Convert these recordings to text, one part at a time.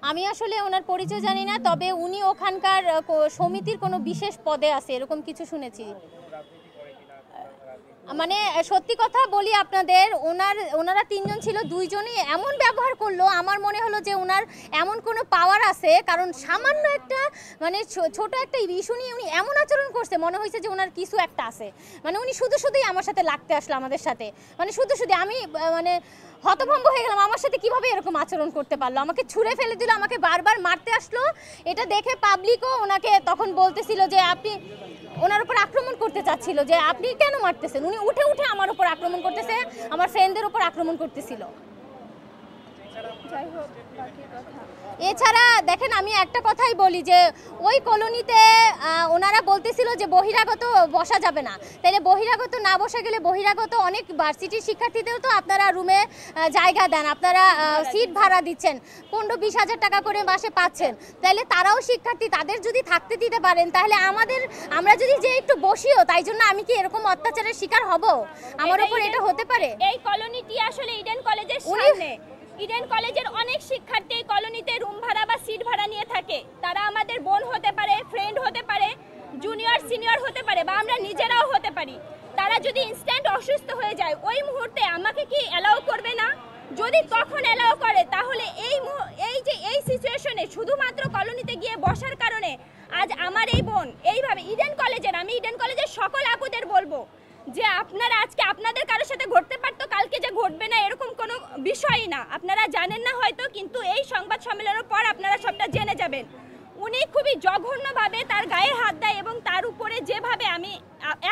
আমি আসলে ওনার পরিচয় জানি না, তবে উনি ওখানকার সমিতির কোনো বিশেষ পদে আছে এরকম কিছু শুনেছি। মানে সত্যি কথা বলি আপনাদের, ওনারা তিনজন ছিল, দুইজনই এমন ব্যবহার করলো, আমার মনে হলো যে ওনার এমন কোনো পাওয়ার আছে, কারণ সামান্য একটা মানে ছোট একটা ইস্যু নিয়ে উনি এমন আচরণ করছে, মনে হয়েছে যে ওনার কিছু একটা আছে। মানে উনি শুধুই আমার সাথে লাগতে আসলো, আমাদের সাথে মানে শুধু আমি মানে হতভম্ব হয়ে গেলাম, আমার সাথে কিভাবে এরকম আচরণ করতে পারলো, আমাকে ছুঁড়ে ফেলে দিল, আমাকে বারবার মারতে আসলো। এটা দেখে পাবলিকও ওনাকে তখন বলতেছিল যে আপনি ওনার উপর আক্রমণ করতে চাচ্ছিল, যে আপনি কেন মারতেছেন। উনি উঠে আমার উপর আক্রমণ করতেছে, আমার ফ্রেন্ডদের উপর আক্রমণ করতেছিল। যাই হোক, এছাড়া দেখেন আমি একটা কথাই বলি যে ওই কলোনিতে ওনারা বলতেছিল যে বহিরাগত বসা যাবে না, তাইলে বহিরাগত না বসা গেলে বহিরাগত অনেক ভার্সিটির শিক্ষার্থীদেরও তো আপনারা রুমে জায়গা দেন, আপনারা সিট ভাড়া দিচ্ছেন, 15-20 হাজার টাকা করে মাসে পাচ্ছেন, তাইলে তারাও শিক্ষার্থী, তাদের যদি থাকতে দিতে পারেন তাহলে আমরা যদি যে একটু বসিও, তাই জন্য আমি কি এরকম অত্যাচারের শিকার হব? আমার উপর এটা হতে পারে? এই কলোনিটি আসলে ইডেন কলেজের সামনে, ইডেন কলেজের অনেক শিক্ষার্থী এই কলোনিতে রুম ভাড়া বা সিট ভাড়া নিয়ে থাকে। তারা আমাদের বোন হতে পারে, ফ্রেন্ড হতে পারে, জুনিয়র সিনিয়র হতে পারে, বা আমরা নিজেরাও হতে পারি। তারা যদি ইনস্ট্যান্ট অসুস্থ হয়ে যায় ওই মুহূর্তে আমাকে কি অ্যালাউ করবে না? যদি তখন অ্যালাউ করে তাহলে এই সিচুয়েশনে শুধুমাত্র কলোনিতে গিয়ে বসার কারণে আজ আমার এই বোন এইভাবে আমি ইডেন কলেজের সকল আপুদের বলবো যে আপনারা আজকে আপনাদের কারোর সাথে ঘটতে পারতো, কালকে যে ঘটবে না এরকম কোনো বিষয়ই না। আপনারা জানেন না হয়তো, কিন্তু এই সংবাদ সম্মেলনের পর আপনারা সবটা জেনে যাবেন। উনি খুবই জঘন্যভাবে তার গায়ে হাত দেয় এবং তার উপরে যেভাবে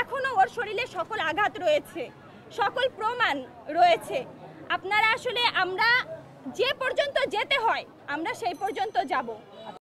এখনো ওর শরীরে সকল আঘাত রয়েছে, সকল প্রমাণ রয়েছে। আপনারা আসলে আমরা যে পর্যন্ত যেতে হয় আমরা সেই পর্যন্ত যাব।